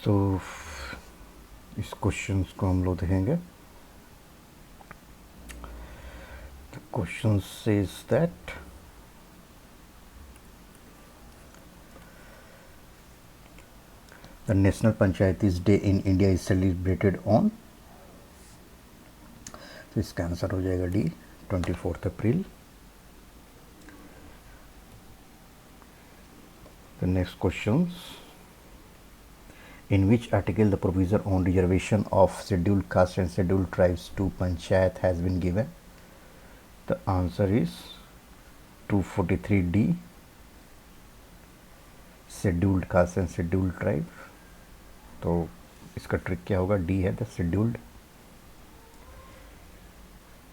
तो इस क्वेश्चन को हम लोग देखेंगे. The question says that the National Panchayatis Day in India is celebrated on. तो इसका आंसर हो जाएगा D, 24 April. The next questions. In which article the provision on reservation of scheduled castes and scheduled tribes to Panchayat has been given? The answer is 243D, scheduled caste and scheduled tribe. तो इसका trick क्या होगा? D है the scheduled.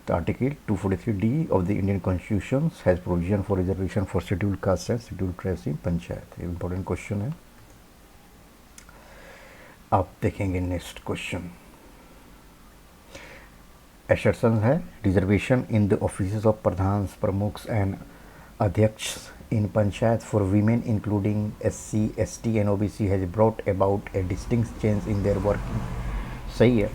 The Article 243D of the Indian Constitution has provision for reservation for scheduled castes and scheduled tribes in panchayat. Important question है. आप देखेंगे next question. Assertion है reservation in the offices of pradhan, pramukh and adhyaksh in panchayat for women including SC, ST and OBC has brought about a distinct change in their working. सही है.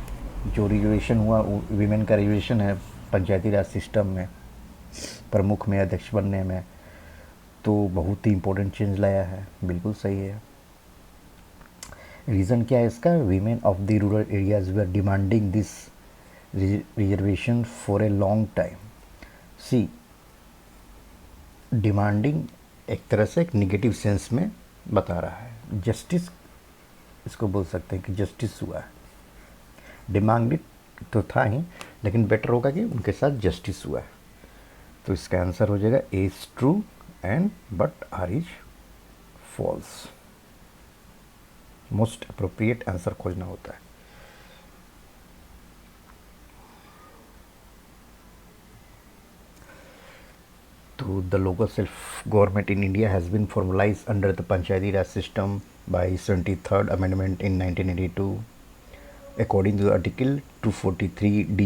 जो reservation हुआ women का reservation है पंचायती राज सिस्टम में, प्रमुख में, अध्यक्ष बनने में, तो बहुत ही इम्पोर्टेंट चेंज लाया है. बिल्कुल सही है. रीज़न क्या है इसका? Women of the rural areas were demanding this reservation for a long time. See, demanding एक तरह से एक निगेटिव सेंस में बता रहा है. जस्टिस इसको बोल सकते हैं कि जस्टिस हुआ है. डिमांडेड तो था ही, लेकिन बेटर होगा कि उनके साथ जस्टिस हुआ है. तो इसका आंसर हो जाएगा A is true and but R is false. Most appropriate answer खोजना होता है. तो the local self government in India has been formalise under the panchayati Raj system by 73rd amendment in 1982. According to Article 243D,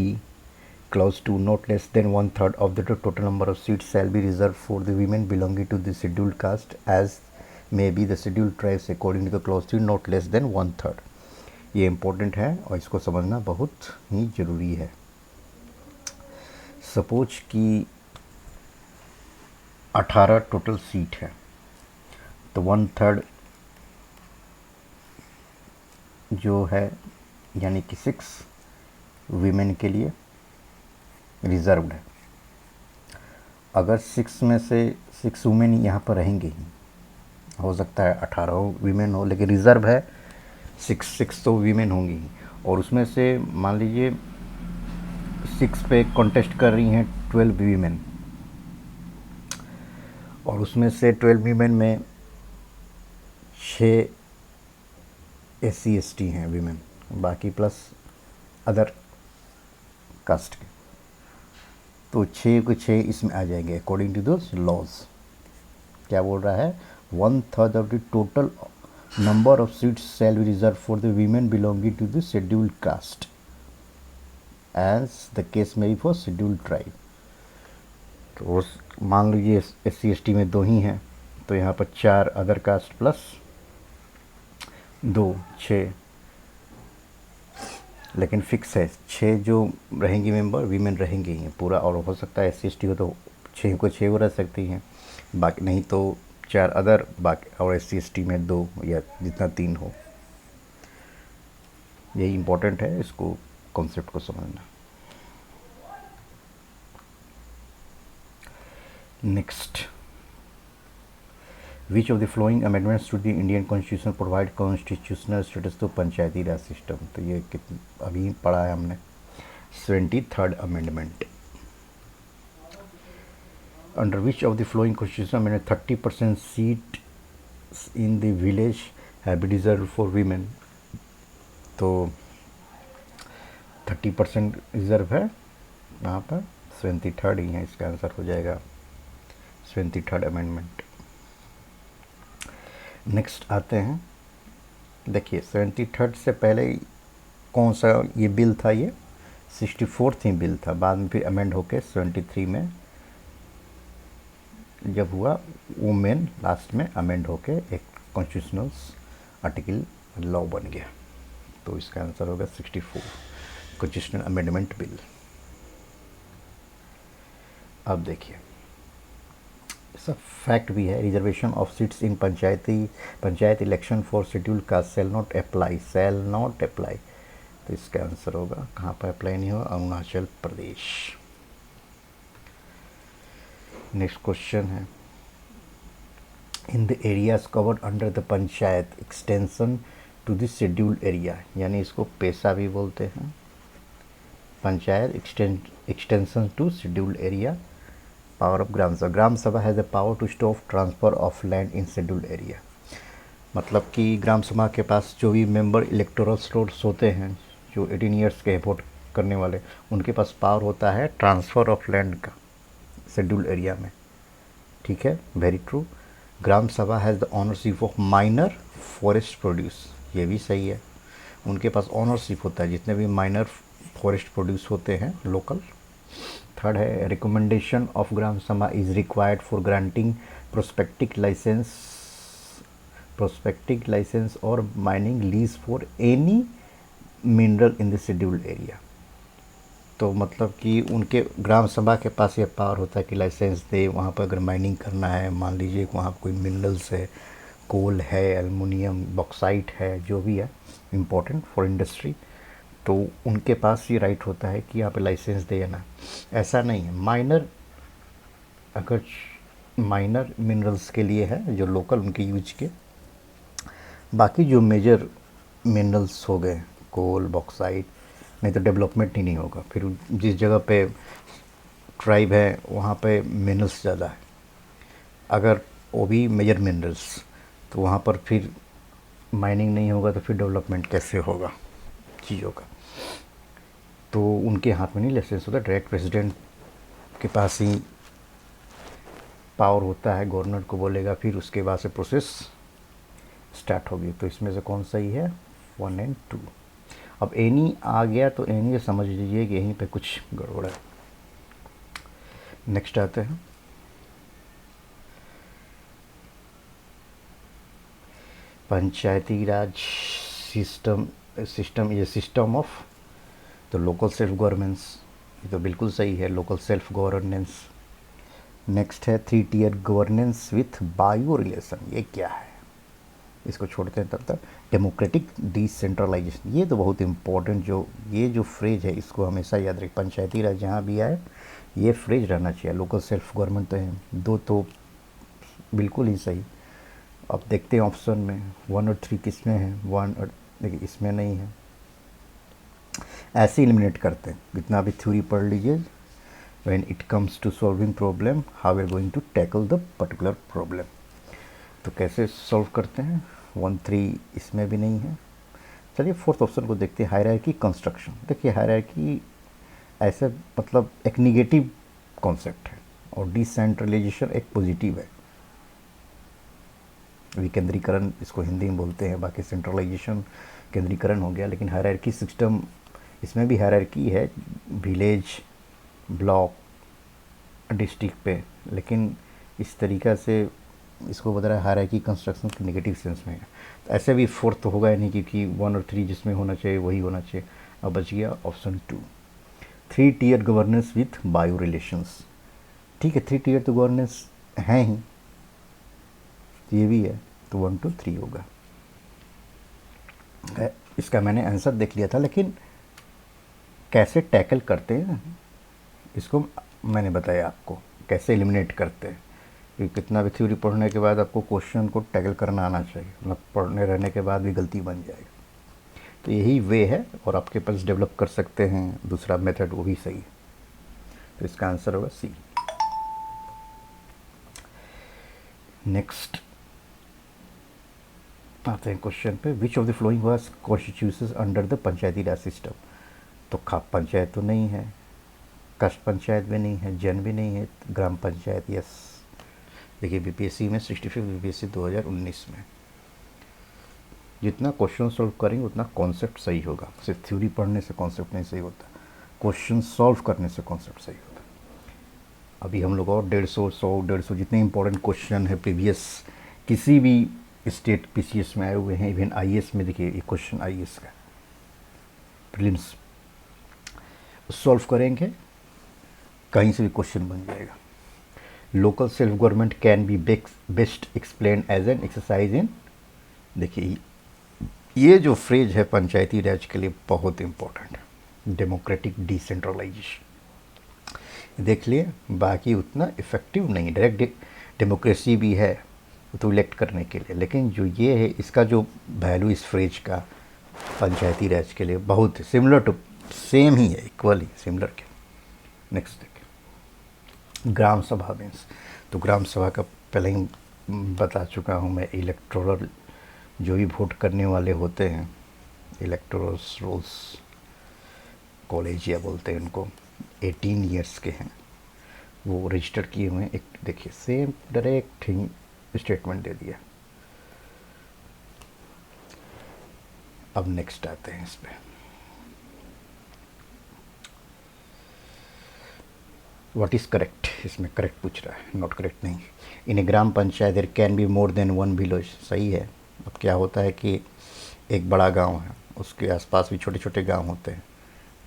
Clause 2, not less than 1/3 of the total number of seats shall be reserved for the women belonging to the scheduled caste, as may be the scheduled tribes according to the Clause 3, not less than 1/3. ये important है और इसको समझना बहुत ही ज़रूरी है. Suppose कि 18 total seat है, तो 1/3 जो है यानी कि 6 वीमेन के लिए रिज़र्व्ड है. अगर 6 में से 6 वुमेन यहाँ पर रहेंगे ही, हो सकता है 18 वीमेन हो, लेकिन रिज़र्व है 6 तो वीमेन होंगी ही. और उसमें से मान लीजिए 6 पे कॉन्टेस्ट कर रही हैं 12 वीमेन, और उसमें से 12 वीमेन में 6 SC ST हैं वीमेन, बाकी प्लस अदर कास्ट के, तो 6 को 6 इसमें आ जाएंगे अकॉर्डिंग टू दोज लॉज. क्या बोल रहा है? 1/3 of the total number of seats shall be reserve for the women belonging to the scheduled caste as the case may be for scheduled tribe. तो मान लीजिए SC ST में 2 ही हैं, तो यहाँ पर 4 अदर कास्ट प्लस 2 6, लेकिन फिक्स है 6 जो रहेंगी मेंबर वीमेन रहेंगी ही पूरा. और हो सकता है SC ST हो तो 6 को 6 रह सकती हैं, बाकी नहीं तो 4 अदर, बाकी और SC ST में 2 या जितना 3 हो. यही इम्पोर्टेंट है, इसको कॉन्सेप्ट को समझना. Next, which of the following amendments to the Indian constitution provide constitutional status to Panchayati Raj system. तो ये अभी पढ़ा है हमने. 73rd amendment. Under which of the following constitution amendment 30% seat in the village have been reserve for women. तो 30% reserve है वहाँ पर. 73rd ही है, इसका आंसर हो जाएगा 73rd अमेंडमेंट. नेक्स्ट आते हैं. देखिए 73rd से पहले कौन सा ये बिल था? ये 64th ही बिल था. बाद में फिर अमेंड होके 73 में जब हुआ, वुमेन लास्ट में अमेंड होके एक कॉन्स्टिट्यूशनल आर्टिकल लॉ बन गया। तो इसका आंसर होगा 64 कॉन्स्टिट्यूशनल अमेंडमेंट बिल। अब देखिए सब फैक्ट भी है, reservation of seats in panchayat election for schedule caste shall not apply. तो इसका आंसर होगा कहाँ पर अप्लाई नहीं होगा, अरुणाचल प्रदेश। नेक्स्ट क्वेश्चन है, in the areas covered under the panchayat extension to the scheduled area, यानी इसको पेशा भी बोलते हैं, panchayat extension to scheduled area. Power of gram sabha has the power to stop transfer of land in scheduled area. मतलब कि ग्राम सभा के पास जो भी मेंबर इलेक्टोरल रोल्स होते हैं, जो 18 ईयर्स के वोट करने वाले, उनके पास पावर होता है ट्रांसफ़र ऑफ लैंड का शेड्यूल्ड एरिया में। ठीक है, very true. Gram sabha has the ownership of minor forest produce, ये भी सही है, उनके पास ऑनरशिप होता है जितने भी माइनर फॉरेस्ट प्रोड्यूस होते हैं लोकल। थर्ड है, recommendation of gram sabha is required for granting prospective licence और mining lease for any mineral in the scheduled area. तो मतलब कि उनके ग्राम सभा के पास ये पावर होता है कि लाइसेंस दे, वहाँ पर अगर माइनिंग करना है, मान लीजिए वहाँ कोई मिनरल्स है, कोल है, एल्युमिनियम, बॉक्साइट है, जो भी है इम्पोर्टेंट फॉर इंडस्ट्री, तो उनके पास ये राइट होता है कि यहाँ पे लाइसेंस दे ना। ऐसा नहीं है, अगर माइनर मिनरल्स के लिए है जो लोकल उनके यूज के, बाकी जो मेजर मिनरल्स हो गए, कोल, बॉक्साइट, नहीं तो डेवलपमेंट ही नहीं होगा। फिर जिस जगह पे ट्राइब है वहाँ पे मिनरल्स ज़्यादा है, अगर वो भी मेजर मिनरल्स, तो वहाँ पर फिर माइनिंग नहीं होगा, तो फिर डेवलपमेंट कैसे होगा चीज़ों का। तो उनके हाथ में नहीं लाइसेंस होता, डायरेक्ट प्रेसिडेंट के पास ही पावर होता है, गवर्नर को बोलेगा, फिर उसके बाद से प्रोसेस स्टार्ट होगी। तो इसमें से कौन सही है, 1 और 2। अब एनी आ गया तो एनी से समझ लीजिए कि यहीं पे कुछ गड़बड़ है। नेक्स्ट आते हैं, पंचायती राज system is a system of तो लोकल सेल्फ गवर्नेंस, ये तो बिल्कुल सही है, लोकल सेल्फ गवर्नेंस। नेक्स्ट है 3 tier governance with bio relation, ये क्या है, इसको छोड़ते हैं तब तक। डेमोक्रेटिक डिसेंट्रलाइजेशन, ये तो बहुत इम्पोर्टेंट, ये जो फ्रेज है इसको हमेशा याद रखें, पंचायती राज जहाँ भी आए ये फ्रेज रहना चाहिए। लोकल सेल्फ गवर्नमेंट तो है, 2 तो बिल्कुल ही सही। अब देखते हैं ऑप्शन में 1 और 3 किस में है, 1 और देखिए इसमें नहीं है, ऐसे एलिमिनेट करते हैं। जितना भी थ्योरी पढ़ लीजिए, when it comes to solving problem how we are going to tackle the particular problem, तो कैसे सॉल्व करते हैं। 1, 3 इसमें भी नहीं है। चलिए 4th ऑप्शन को देखते हैं, हायरार्की कंस्ट्रक्शन। देखिए हायरार्की ऐसे मतलब एक निगेटिव कॉन्सेप्ट है और डिसेंट्रलाइजेशन एक पॉजिटिव है। विकेंद्रीकरण इसको हिंदी में बोलते हैं, बाकी सेंट्रलाइजेशन केंद्रीकरण हो गया। लेकिन हायरार्की सिस्टम, इसमें भी हायरार्की है विलेज, ब्लॉक, डिस्ट्रिक्ट पे, लेकिन इस तरीक़ा से इसको बता रहा है हायरार्की कंस्ट्रक्शन के नेगेटिव सेंस में है। तो ऐसे भी 4th तो होगा ही नहीं, क्योंकि 1 और 3 जिसमें होना चाहिए वही होना चाहिए। अब बच गया option 2, 3 tier governance with bio relations. ठीक है, 3 टियर तो गवर्नेंस हैं ही, ये भी है, तो 1, 2, 3 होगा। इसका मैंने आंसर देख लिया था, लेकिन कैसे टैकल करते हैं इसको मैंने बताया आपको, कैसे एलिमिनेट करते हैं। क्योंकि कितना भी थ्योरी पढ़ने के बाद आपको क्वेश्चन को टैकल करना आना चाहिए, मतलब पढ़ने रहने के बाद भी गलती बन जाएगी। तो यही वे है, और आपके पास डेवलप कर सकते हैं दूसरा मेथड, वो भी सही है। तो इसका आंसर होगा सी। नेक्स्ट आते हैं क्वेश्चन पे, विच of the flowing was constitutions under the panchayati Raj system. तो खाप पंचायत तो नहीं है, कष्ट पंचायत भी नहीं है, जन भी नहीं है, ग्राम पंचायत यस। देखिए बीपीएससी में 65 बीपीएससी 2019 में जितना क्वेश्चन सॉल्व करेंगे उतना कॉन्सेप्ट सही होगा। सिर्फ थ्योरी पढ़ने से कॉन्सेप्ट नहीं सही होता, क्वेश्चन सॉल्व करने से कॉन्सेप्ट सही होता। अभी हम लोग और 150, 100, 150 जितने इंपॉर्टेंट क्वेश्चन है प्रीवियस किसी भी स्टेट पीसीएस में आए हुए हैं, इवन आईएएस में। देखिए ये क्वेश्चन आईएएस का प्रीलिम्स सॉल्व करेंगे, कहीं से भी क्वेश्चन बन जाएगा। Local self government can be best explain as an exercise in, देखिए ये जो फ्रेज है पंचायती राज के लिए बहुत इंपॉर्टेंट है, डेमोक्रेटिक डिसेंट्रलाइजेशन। देख लिए बाकी उतना इफेक्टिव नहीं, डायरेक्ट डेमोक्रेसी भी है तो इलेक्ट करने के लिए, लेकिन जो ये है इसका जो वैल्यू इस फ्रेज का पंचायती राज के लिए बहुत सिमिलर टू, सेम ही है, इक्वली सिमिलर के। नेक्स्ट देखिए ग्राम सभा मीन्स, तो ग्राम सभा का पहले ही बता चुका हूँ मैं, इलेक्टोरल जो भी वोट करने वाले होते हैं, इलेक्टोरल रोल्स कॉलेज या बोलते हैं उनको, 18 ईयर्स के हैं, वो रजिस्टर किए हुए हैं। एक देखिए सेम डायरेक्ट स्टेटमेंट दे दिया। अब नेक्स्ट आते हैं इस पे, व्हाट इज़ करेक्ट, इसमें करेक्ट पूछ रहा है, नॉट करेक्ट नहीं। In a gram panchayat there can be more than one village, सही है। अब क्या होता है कि एक बड़ा गांव है, उसके आसपास भी छोटे छोटे गांव होते हैं,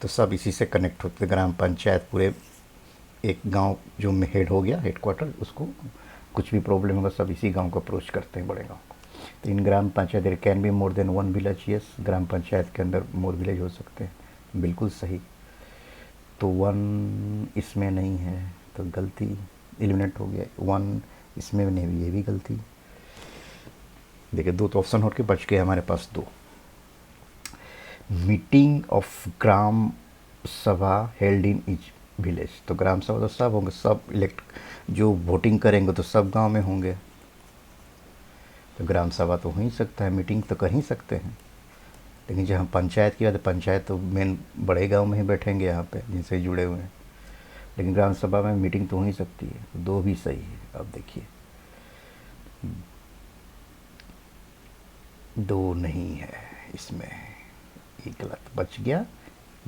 तो सब इसी से कनेक्ट होते हैं। ग्राम पंचायत पूरे एक गांव जो में हेड हो गया, हेड क्वार्टर, उसको कुछ भी प्रॉब्लम होगा सब इसी गांव को अप्रोच करते हैं, बड़े गांव को। तो in gram panchayat there can be more than one village, yes, gram panchayat के अंदर मोर विलेज हो सकते हैं, बिल्कुल सही। तो वन इसमें नहीं है तो गलती, एलिमिनेट हो गया। वन इसमें नहीं, ये भी गलती। देखिए दो तो ऑप्शन होकर बच गए हमारे पास, दो। Meeting of gram sabha held in each village, तो ग्राम सभा तो सब होंगे, सब इलेक्ट जो वोटिंग करेंगे तो सब गांव में होंगे, तो ग्राम सभा तो हो ही सकता है, मीटिंग तो कर ही सकते हैं। लेकिन जब हम पंचायत की बात है, पंचायत तो मेन बड़े गांव में ही बैठेंगे यहाँ पे जिनसे जुड़े हुए हैं, लेकिन ग्राम सभा में मीटिंग तो हो ही सकती है, तो दो भी सही है। अब देखिए दो नहीं है इसमें, ये गलत बच गया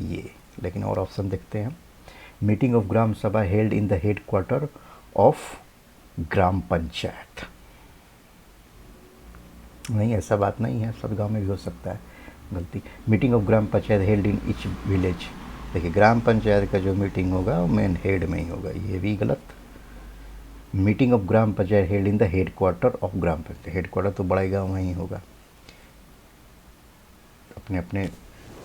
ये। लेकिन और ऑप्शन देखते हैं, meeting of gram sabha held in the headquarter of gram panchayat, नहीं ऐसा बात नहीं है, सब गांव में भी हो सकता है, गलती। Meeting of gram panchayat held in each village, देखिए ग्राम पंचायत का जो मीटिंग होगा वो मेन हेड में ही होगा, ये भी गलत। Meeting of gram panchayat held in the headquarter of gram panchayat, head quarter तो बड़ा गाँव में ही होगा। अपने अपने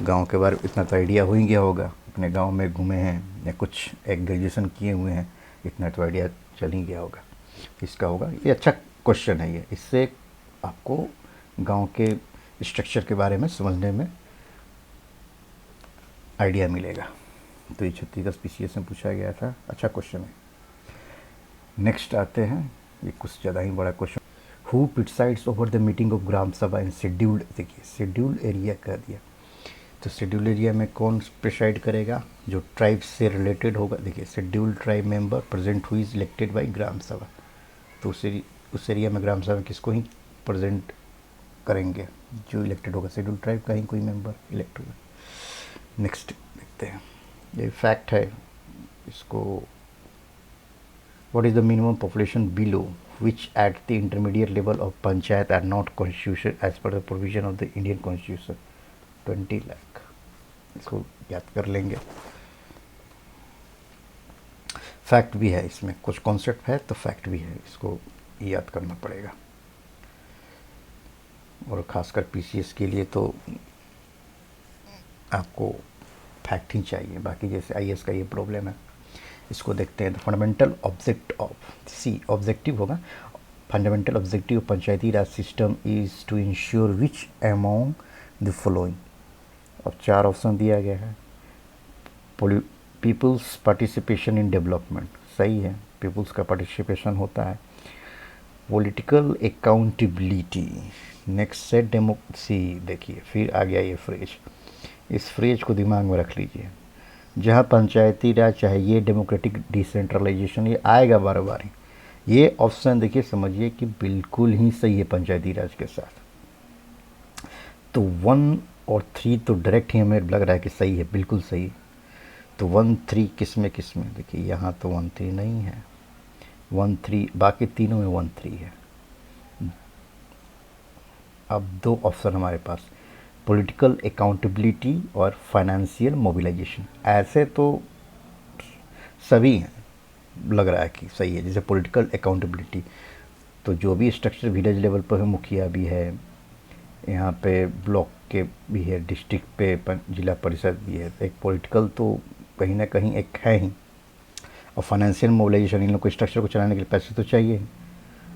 गांव के बारे में इतना तो आइडिया हो ही गया होगा, अपने गांव में घूमे हैं या कुछ एक ग्रेजुएशन किए हुए हैं, इतना तो आइडिया चल ही गया होगा। इसका होगा, ये अच्छा क्वेश्चन है ये, इससे आपको गांव के स्ट्रक्चर के बारे में समझने में आइडिया मिलेगा। तो ये छत्तीसगढ़ पीसीएस में पूछा गया था, अच्छा क्वेश्चन है। नेक्स्ट आते हैं, ये कुछ ज़्यादा ही बड़ा question, who presides over the meeting of gram sabha in scheduled, देखिए शेड्यूल्ड एरिया कह दिया, तो शेड्यूल्ड एरिया में कौन प्रिसाइड करेगा, जो ट्राइब से रिलेटेड होगा। देखिए शेड्यूल्ड ट्राइब मेंबर प्रेजेंट हुई इज इलेक्टेड बाय ग्राम सभा, तो उस एरिया में ग्राम सभा किसको ही प्रेजेंट करेंगे, जो इलेक्टेड होगा, शेड्यूल्ड ट्राइब का ही कोई मेंबर इलेक्ट होगा। नेक्स्ट देखते हैं, ये फैक्ट है इसको, what is the minimum population below which at the intermediate level of panchayat are not constitution as per the provision of the Indian Constitution, 20 lakh, इसको याद कर लेंगे। फैक्ट भी है इसमें, कुछ कॉन्सेप्ट है तो फैक्ट भी है, इसको याद करना पड़ेगा। और ख़ासकर पीसीएस के लिए तो आपको फैक्ट ही चाहिए, बाकी जैसे आईएएस का ये प्रॉब्लम है। इसको देखते हैं, fundamental object of C, objective होगा, fundamental objective panchayati Raj system is to ensure which among the following. अब चार ऑप्शन दिया गया है, पीपल्स पार्टिसिपेशन इन डेवलपमेंट, सही है, पीपल्स का पार्टिसिपेशन होता है। Political accountability, next set democracy, देखिए फिर आ गया ये फ्रेज, इस फ्रेज को दिमाग में रख लीजिए, जहाँ पंचायती राज चाहे ये डेमोक्रेटिक डिसेंट्रलाइजेशन, ये आएगा बार बार। ये ऑप्शन देखिए समझिए कि बिल्कुल ही सही है पंचायती राज के साथ, तो 1 और 3 तो डायरेक्ट ही हमें लग रहा है कि सही है, बिल्कुल सही। तो 1 3 किस में देखिए यहाँ तो 1 3 नहीं है, 1 3 बाकी तीनों में 1 3 है। अब दो ऑप्शन हमारे पास, पॉलिटिकल अकाउंटेबिलिटी और फाइनेंशियल मोबिलाइजेशन। ऐसे तो सभी हैं, लग रहा है कि सही है। जैसे पॉलिटिकल अकाउंटेबिलिटी, तो जो भी स्ट्रक्चर विलेज लेवल पर है, मुखिया भी है, यहाँ पे ब्लॉक के भी है, डिस्ट्रिक्ट पे जिला परिषद भी है, तो एक पॉलिटिकल तो कहीं ना कहीं एक है ही। और फाइनेंशियल मोबिलाइजेशन, इन लोग को स्ट्रक्चर को चलाने के लिए पैसे तो चाहिए ही।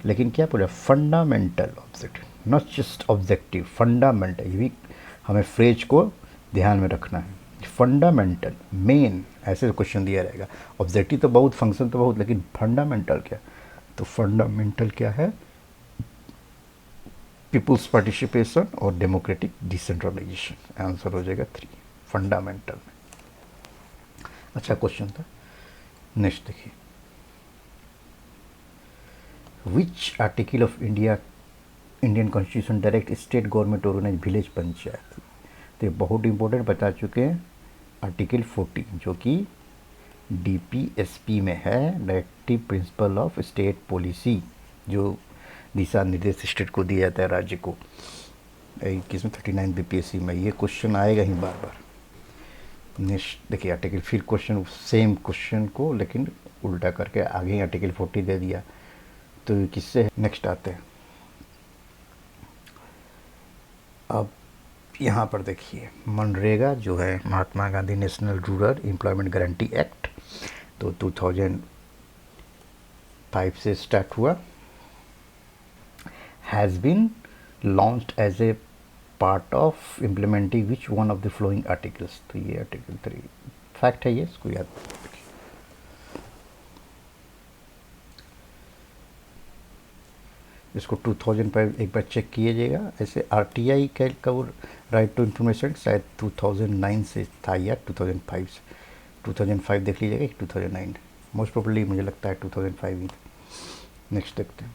लेकिन क्या बोला, fundamental objective, not just objective, fundamental, ये भी हमें फ्रेज को ध्यान में रखना है। फंडामेंटल मेन ऐसे क्वेश्चन दिया रहेगा। ऑब्जेक्टिव तो बहुत, फंक्शन तो बहुत, लेकिन फंडामेंटल क्या, तो फंडामेंटल क्या है, पीपुल्स पार्टिसिपेशन और डेमोक्रेटिक डिसेंट्रलाइजेशन। आंसर हो जाएगा 3, फंडामेंटल में। अच्छा क्वेश्चन था। नेक्स्ट देखिए, which article of Indian constitution direct state government organise village panchayat. तो ये बहुत इंपॉर्टेंट बता चुके हैं, आर्टिकल 40, जो कि डीपीएसपी में है, directive principle of state policy, जो दिशा निर्देश स्टेट को दिया जाता है, राज्य को। किसमें 39 बीपीएससी में ये क्वेश्चन आएगा ही बार बार। नेक्स्ट देखिए आर्टिकल, फिर क्वेश्चन सेम क्वेश्चन को लेकिन उल्टा करके आगे ही आर्टिकल 40 दे दिया। तो ये किससे, नेक्स्ट आते हैं। अब यहाँ पर देखिए, मनरेगा जो है Mahatma Gandhi national rural employment guarantee act, तो 2005 से स्टार्ट हुआ, has been launched as a part of implementing which one of the following articles. तो ये आर्टिकल 3 फैक्ट है, ये इसको याद रखिए। इसको 2005 एक बार चेक कीजिएगा। ऐसे आरटीआई का वो राइट टू इन्फॉर्मेशन शायद 2009 से था या 2005 से, 2005 देख लीजिएगा, 2009 मोस्ट प्रोबेबली मुझे लगता है 2005 ही। नेक्स्ट देखते हैं,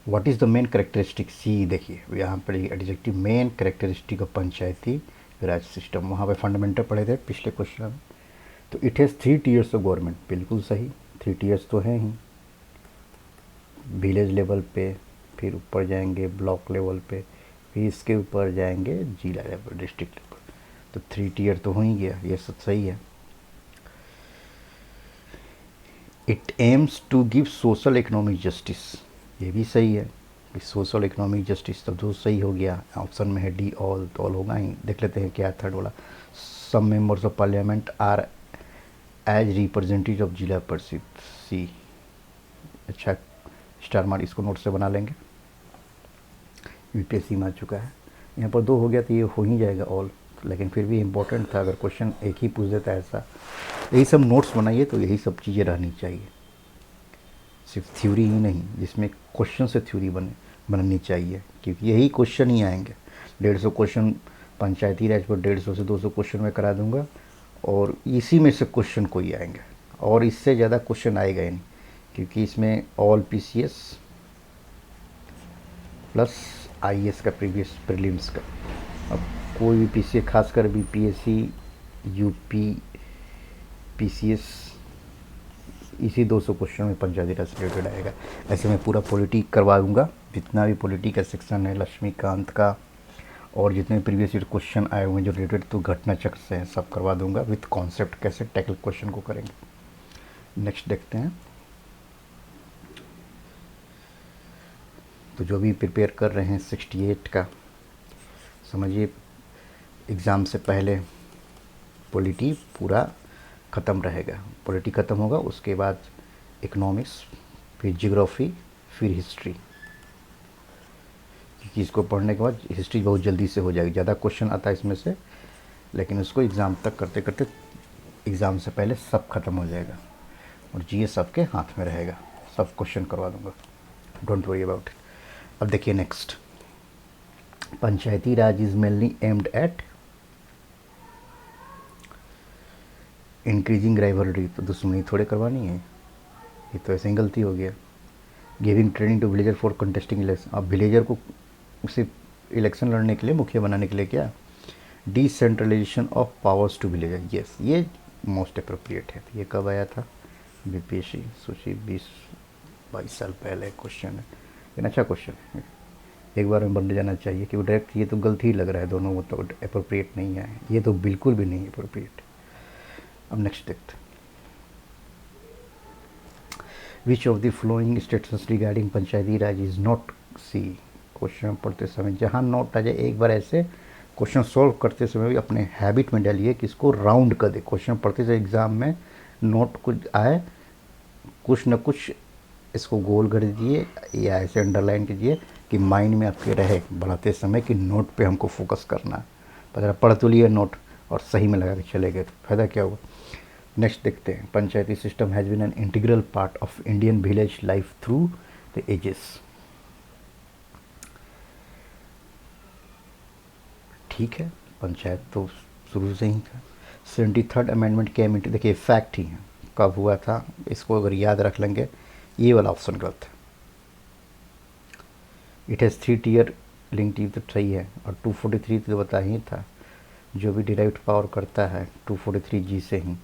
what is the main characteristic. C देखिए यहाँ पर adjective, main characteristic of panchayati Raj system, वहाँ पे फंडामेंटल पढ़े थे पिछले क्वेश्चन में। तो it has 3 tiers of government, बिल्कुल सही, 3 टीयर्स तो हैं ही, विलेज लेवल पे, फिर ऊपर जाएंगे ब्लॉक लेवल पे, फिर इसके ऊपर जाएंगे जिला लेवल, डिस्ट्रिक्ट लेवल। तो 3 टीयर तो हो ही गया, ये सब सही है। It aims to give social economic justice, ये भी सही है कि सोशल इकोनॉमिक जस्टिस, तब जो सही हो गया। ऑप्शन में है डी ऑल, तो ऑल होगा ही। देख लेते हैं क्या थर्ड वाला, some members of parliament are as representative of Zila Parishad, सी। अच्छा स्टार मार्क, इसको नोट से बना लेंगे, यूपीएससी में आ चुका है। यहाँ पर 2 हो गया तो ये हो ही जाएगा ऑल, लेकिन फिर भी इम्पोर्टेंट था, अगर क्वेश्चन एक ही पूछ देता है ऐसा। यही सब नोट्स बनाइए, तो यही सब चीज़ें रहनी चाहिए, सिर्फ थ्योरी ही नहीं, जिसमें क्वेश्चन से थ्योरी बननी चाहिए, क्योंकि यही क्वेश्चन ही आएंगे। 150 क्वेश्चन पंचायती राज पर 150 से 200 क्वेश्चन में करा दूंगा, और इसी में से क्वेश्चन कोई आएंगे, और इससे ज़्यादा क्वेश्चन आएगा ही नहीं, क्योंकि इसमें ऑल पीसीएस प्लस आईएएस का प्रीवियस प्रीलिम्स का। अब कोई भी पीसीएस, खासकर बीपीएससी, यूपी पीसीएस, इसी 200 क्वेश्चन में पंचायती राज से रिलेटेड आएगा। ऐसे मैं पूरा पॉलिटी करवा दूंगा, जितना भी पॉलिटी का सेक्शन है लक्ष्मीकांत का, और जितने प्रीवियस ईयर क्वेश्चन आए हुए हैं जो रिलेटेड तो घटना चक्र से हैं, सब करवा दूंगा विथ कॉन्सेप्ट, कैसे टैकल क्वेश्चन को करेंगे। नेक्स्ट देखते हैं, तो जो भी प्रिपेयर कर रहे हैं 68 का, समझिए एग्ज़ाम से पहले पॉलिटी पूरा ख़त्म रहेगा। पॉलिटी ख़त्म होगा, उसके बाद इकोनॉमिक्स, फिर जियोग्राफी, फिर हिस्ट्री, क्योंकि इसको पढ़ने के बाद हिस्ट्री बहुत जल्दी से हो जाएगी। ज़्यादा क्वेश्चन आता है इसमें से, लेकिन उसको एग्ज़ाम तक करते करते एग्ज़ाम से पहले सब खत्म हो जाएगा, और जीएस सबके हाथ में रहेगा, सब क्वेश्चन करवा दूंगा, डोंट वरी अबाउट इट। अब देखिए next, Panchayati Raj is mainly aimed at increasing rivalry, तो दुश्मनी थोड़े करवानी है, ये तो ऐसे ही गलती हो गया। Giving training to villager for contesting election, अब विलेजर को सिर्फ इलेक्शन लड़ने के लिए, मुखिया बनाने के लिए क्या, decentralisation of powers to villager, yes ये मोस्ट अप्रोप्रिएट है। ये कब आया था, बीपीएससी सूची 20 22 साल पहले क्वेश्चन है, लेकिन अच्छा क्वेश्चन है, एक बार में बन जाना चाहिए कि वो डायरेक्ट ये तो गलती ही लग रहा है, दोनों मतलब अप्रोप्रिएट नहीं है, ये तो बिल्कुल भी नहीं अप्रोप्रिएट। अब नेक्स्ट देखते, which of the following statements regarding Panchayati Raj is not C. Question पढ़ते समय जहाँ नोट आ जाए, एक बार ऐसे क्वेश्चन सॉल्व करते समय भी अपने हैबिट में डालिए कि इसको राउंड कर दे। क्वेश्चन पढ़ते समय एग्ज़ाम में नोट कुछ आए, कुछ न कुछ इसको गोल कर दीजिए या ऐसे अंडरलाइन कीजिए कि माइंड में आपके रहे बढ़ाते समय कि नोट पे हमको फोकस करना है। पता पढ़ तो लिए नोट और सही में लगा के चले गए तो फ़ायदा क्या हुआ। नेक्स्ट देखते हैं, panchayati system has been an integral part of Indian village life through the ages. ठीक है, पंचायत तो शुरू से ही था। 73rd अमेंडमेंट केम इनटू, देखिए फैक्ट ही है, कब हुआ था इसको अगर याद रख लेंगे, ये वाला ऑप्शन गलत है। इट हैज़ 3 टीयर लिंक तो सही है, और 243 तो बता ही था, जो भी डिराइव्ड पावर करता है 243G से ही।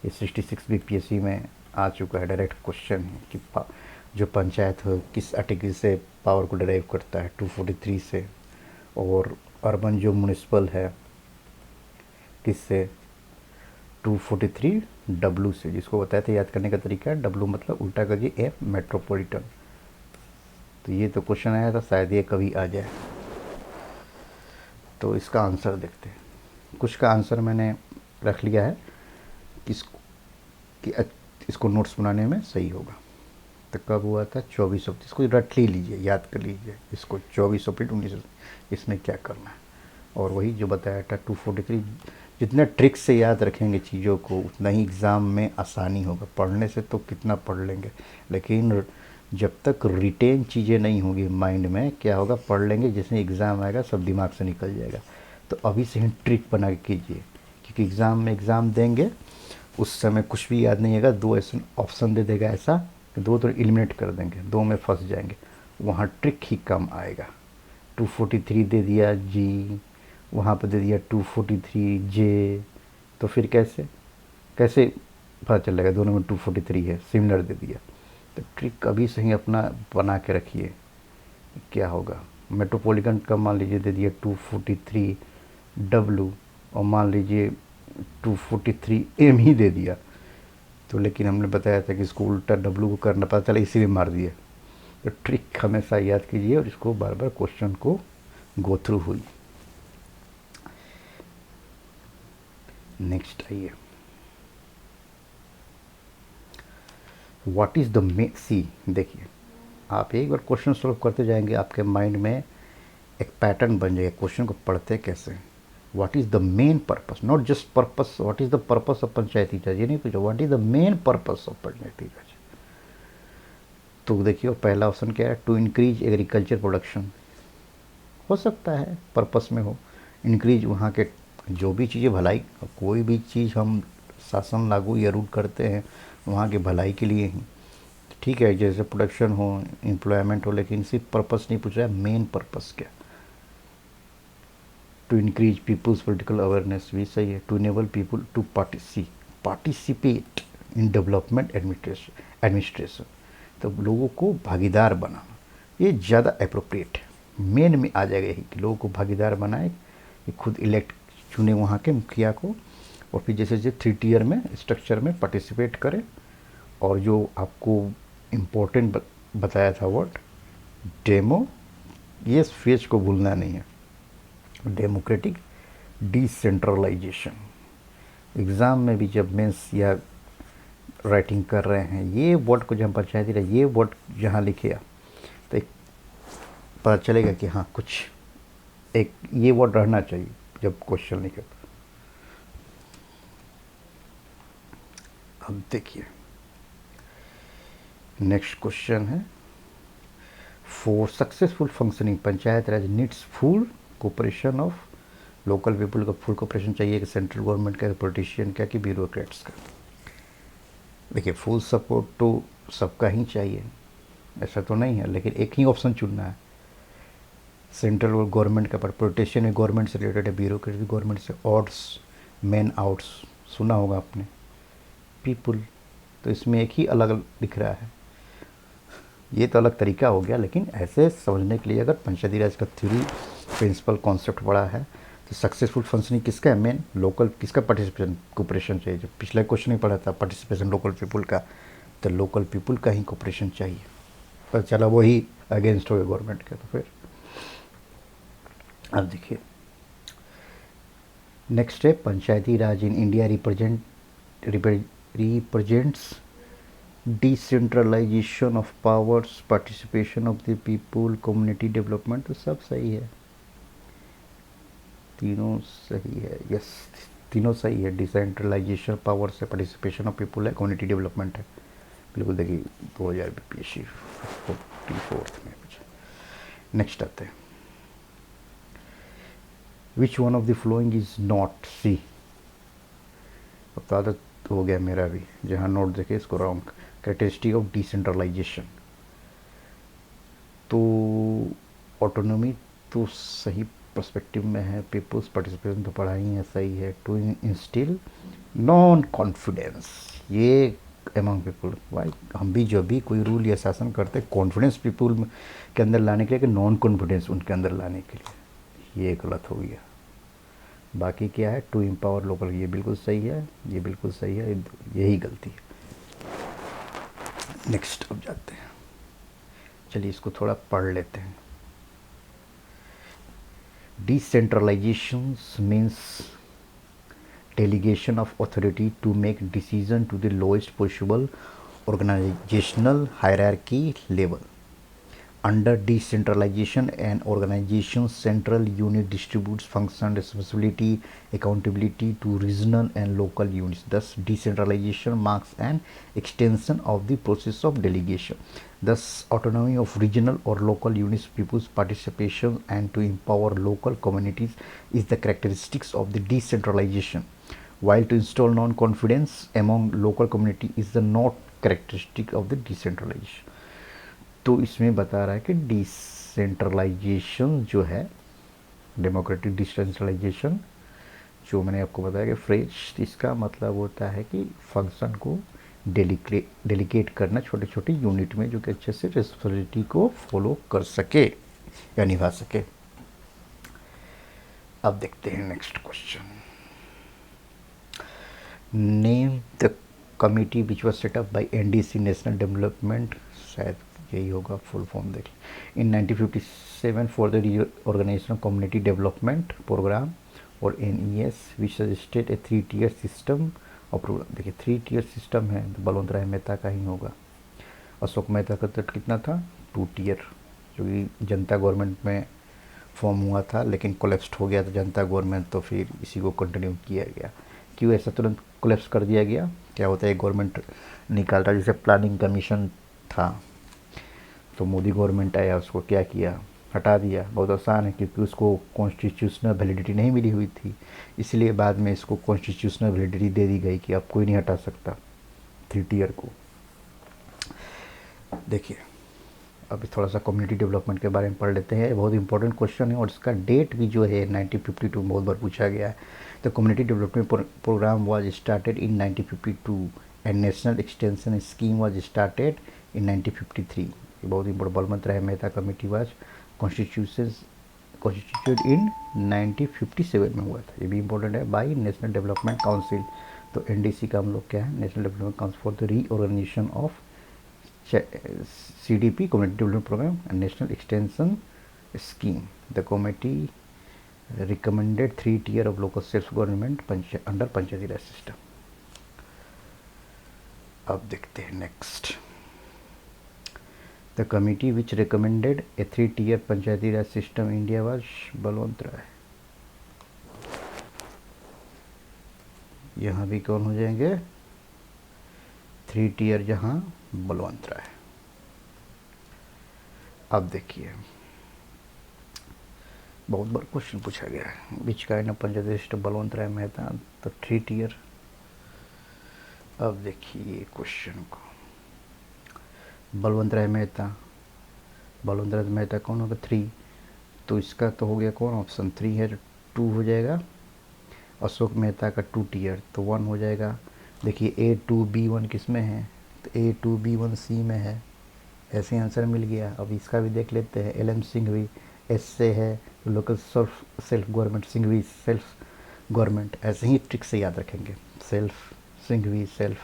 ये 66 भी PSC में आ चुका है, डायरेक्ट क्वेश्चन है कि जो पंचायत हो किस आर्टिकल से पावर को डिराइव करता है, 243 से। और अर्बन जो म्यूनिसिपल है किससे, 243W से, जिसको बताया था याद करने का तरीका, W मतलब उल्टा करिए ए मेट्रोपॉलिटन। तो ये तो क्वेश्चन आया था, शायद ये कभी आ जाए। तो इसका आंसर देखते हैं, कुछ का आंसर मैंने रख लिया है कि इसको नोट्स बनाने में सही होगा। तो कब हुआ था, 24 अप्रैल, इसको रट ही लीजिए, याद कर लीजिए इसको, 24 अप्रैल 1900। इसमें क्या करना है, और वही जो बताया था 243। जितना ट्रिक से याद रखेंगे चीज़ों को उतना ही एग्ज़ाम में आसानी होगा। पढ़ने से तो कितना पढ़ लेंगे, लेकिन जब तक रिटेन चीज़ें नहीं होगी माइंड में, क्या होगा, पढ़ लेंगे, जैसे एग्ज़ाम आएगा सब दिमाग से निकल जाएगा। तो अभी से ही ट्रिक बना के कीजिए, क्योंकि एग्ज़ाम देंगे उस समय कुछ भी याद नहीं आएगा, 2 ऐसे ऑप्शन दे देगा ऐसा कि 2 तो एलिमिनेट कर देंगे, 2 में फंस जाएंगे, वहाँ ट्रिक ही कम आएगा। 243 दे दिया जी, वहाँ पर दे दिया 243J, तो फिर कैसे पता चलेगा दोनों में 243 है, सिमिलर दे दिया। तो ट्रिक अभी से ही अपना बना के रखिए, क्या होगा। मेट्रोपॉलिटन का मान लीजिए दे दिया 243W, और मान लीजिए 243M ही दे दिया, तो लेकिन हमने बताया था कि इसको उल्टा W को करना, पता चला इसीलिए मार दिया। तो ट्रिक हमेशा याद कीजिए और इसको बार बार क्वेश्चन को गो थ्रू हुई। नेक्स्ट आइए, व्हाट इज़ द मेन, सी देखिए, आप एक बार क्वेश्चन सॉल्व करते जाएंगे, आपके माइंड में एक पैटर्न बन जाएगा क्वेश्चन को पढ़ते कैसे। What is the main purpose, not just purpose, what is the purpose of panchayati raj, ये नहीं पूछो what is the main purpose of panchayati raj. तो देखिए पहला ऑप्शन क्या है, टू इंक्रीज एग्रीकल्चर प्रोडक्शन, हो सकता है पर्पस में हो, इंक्रीज वहाँ के जो भी चीज़ें भलाई, कोई भी चीज़ हम शासन लागू या रूल करते हैं वहाँ के भलाई के लिए ही, ठीक है, जैसे प्रोडक्शन हो, एम्प्लॉयमेंट हो, लेकिन सिर्फ पर्पस नहीं पूछ रहा है, मेन पर्पस क्या। To increase people's political awareness भी सही है, to enable people to participate in development administration, तो लोगों को भागीदार बनाना, ये ज़्यादा अप्रोप्रिएट है। मेन में आ जाएगा यही कि लोगों को भागीदार बनाए, कि खुद इलेक्ट चुने वहाँ के मुखिया को, और फिर जैसे 3 टीयर में स्ट्रक्चर में पार्टिसिपेट करें। और जो आपको इम्पोर्टेंट बताया था वर्ड डेमो, ये फेज को भूलना नहीं है, डेमोक्रेटिक डिसेंट्रलाइजेशन। एग्ज़ाम में भी जब मेंस या राइटिंग कर रहे हैं, ये वर्ड को जब हम पंचायती राज, ये वर्ड जहाँ लिखे तो एक पता चलेगा कि हाँ कुछ एक ये वर्ड रहना चाहिए जब क्वेश्चन लिखे। अब देखिए नेक्स्ट क्वेश्चन है, for successful functioning panchayat Raj needs full cooperation of local people का, फुल कोऑपरेशन चाहिए कि सेंट्रल गवर्नमेंट का, पॉलिटिशियन का, कि ब्यूरोक्रेट्स का। देखिए फुल सपोर्ट तो सबका ही चाहिए, ऐसा तो नहीं है, लेकिन एक ही ऑप्शन चुनना है, सेंट्रल गवर्नमेंट का, पर पॉलिटिशियन है गवर्नमेंट से रिलेटेड है, ब्यूरोक्रेट भी गवर्नमेंट से, ऑड्स मैन आउट्स सुना होगा आपने, पीपल, तो इसमें एक ही अलग दिख रहा है, ये तो अलग तरीका हो गया, लेकिन ऐसे समझने के लिए अगर पंचायती राज का थ्योरी प्रिंसिपल कॉन्सेप्ट पढ़ा है तो सक्सेसफुल फंक्शनिंग किसका है, मेन लोकल, किसका पार्टिसिपेशन, कोऑपरेशन चाहिए। जो पिछला क्वेश्चन ही पढ़ा था पार्टिसिपेशन लोकल पीपुल का, तो लोकल पीपुल का ही कोऑपरेशन चाहिए। पर चला वही अगेंस्ट हो गया गवर्नमेंट के, तो फिर अब देखिए नेक्स्ट है panchayati raj in India represents decentralisation of powers, participation of the people, community development. तो सब सही है, तीनों सही है, यस तीनों सही है। डिसेंट्रलाइजेशन पावर से, पार्टिसिपेशन ऑफ पीपुल है, कम्युनिटी डेवलपमेंट है। बिल्कुल देखिए 2000 बीपीएससी 44 में कुछ। नेक्स्ट आते हैं, which one of the following is not C. अब तो आदत हो गया मेरा भी, जहाँ नोट देखे इसको रॉन्ग। कैरेक्टरिस्टिक ऑफ डिसेंट्रलाइजेशन, तो ऑटोनॉमी तो सही पर्सपेक्टिव में है, पीपल्स पार्टिसिपेशन तो पढ़ा ही है, सही है। टू इंस्टिल नॉन कॉन्फिडेंस, ये एमंग पीपल, भाई हम भी जब भी कोई रूल या शासन करते कॉन्फिडेंस पीपल के अंदर लाने के लिए, कि नॉन कॉन्फिडेंस उनके अंदर लाने के लिए, ये गलत हो गया। बाकी क्या है, टू एम्पावर लोकल, ये बिल्कुल सही है, ये बिल्कुल सही है, यही गलती है। नेक्स्ट अब जाते हैं, चलिए इसको थोड़ा पढ़ लेते हैं। Decentralisation means delegation of authority to make decision to the lowest possible organizational hierarchy level. Under decentralization, an organization's central unit distributes function, responsibility, accountability to regional and local units. Thus, decentralization marks an extension of the process of delegation. Thus, autonomy of regional or local units, people's participation, and to empower local communities is the characteristics of the decentralization. While to install non-confidence among local community is the not characteristic of the decentralization. तो इसमें बता रहा है कि decentralisation जो है, democratic decentralisation, जो मैंने आपको बताया कि फ्रेज, इसका मतलब होता है कि फंक्शन को डेलीकेट करना छोटे छोटे यूनिट में, जो कि अच्छे से रिस्पॉन्सिबिलिटी को फॉलो कर सके या निभा सके। अब देखते हैं next question. Name the committee which was set up by NDC, national development, शायद यही होगा फुल फॉर्म देख, in 1957 for the reorganisation community development programme, और NES which suggested a 3 tier system और प्रोग्राम। देखिए 3 tier सिस्टम है तो बलवंत राय मेहता का ही होगा। अशोक मेहता का तट कितना था, 2 tier, जो कि जनता गवर्नमेंट में फॉर्म हुआ था लेकिन कोलेप्स्ड हो गया था जनता गवर्नमेंट, तो फिर इसी को कंटिन्यू किया गया। क्यों ऐसा तुरंत कोलेप्स कर दिया गया, क्या होता है गवर्नमेंट निकाल रहा, जैसे प्लानिंग कमीशन था तो मोदी गवर्नमेंट आया, उसको क्या किया, हटा दिया। बहुत आसान है, क्योंकि उसको कॉन्स्टिट्यूशनल वैलिडिटी नहीं मिली हुई थी, इसलिए बाद में इसको कॉन्स्टिट्यूशनल वैलिडिटी दे दी गई कि अब कोई नहीं हटा सकता 3 tier को। देखिए अभी थोड़ा सा कम्युनिटी डेवलपमेंट के बारे में पढ़ लेते हैं, बहुत इंपॉर्टेंट क्वेश्चन है और इसका डेट भी जो है 1952 बहुत बार पूछा गया है। तो community development programme was started in 1952 and national extension scheme was started in 1953। ये बहुत important. Balwant Rai Mehta committee was constituted in 1957 में हुआ था, ये भी इंपॉर्टेंट है, बाई नेशनल डेवलपमेंट काउंसिल। तो NDC का हम लोग क्या है, national development council for the reorganisation of CDP, Community Development Program, and National Extension Scheme. The committee recommended 3 tier of local self-government under panchayati Raj system. अब देखते हैं next. The committee which recommended a 3 tier panchayati Raj system India was Balwant Rai. यहाँ भी कौन हो जाएंगे, 3 tier जहाँ बलवंत राय। अब देखिए बहुत बार क्वेश्चन पूछा गया है, which kind of panchayati system Balwant Rai Mehta, तो 3 tier। अब देखिए क्वेश्चन को, बलवंत राय मेहता, बलवंत राय मेहता कौन होगा, 3, तो इसका तो हो गया कौन, ऑप्शन 3 है, 2 हो जाएगा। अशोक मेहता का 2 tier तो 1 हो जाएगा। देखिए A2B1 किस में है, तो A2B1 C में है, ऐसे आंसर मिल गया। अब इसका भी देख लेते हैं। एल एम सिंघवी एस से है, local self government, Singhvi self government, ऐसे ही ट्रिक से याद रखेंगे। Self Singhvi self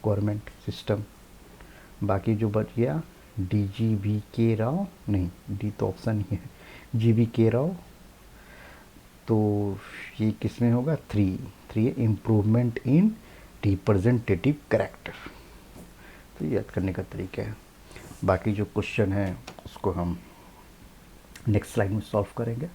government system. बाकी जो बच गया डी जी वी के राव, नहीं डी तो ऑप्शन ही है, जी वी के राव, तो ये किस में होगा? Three three improvement in representative character. तो ये याद करने का तरीका है। बाकी जो क्वेश्चन है उसको हम नेक्स्ट स्लाइड में सॉल्व करेंगे।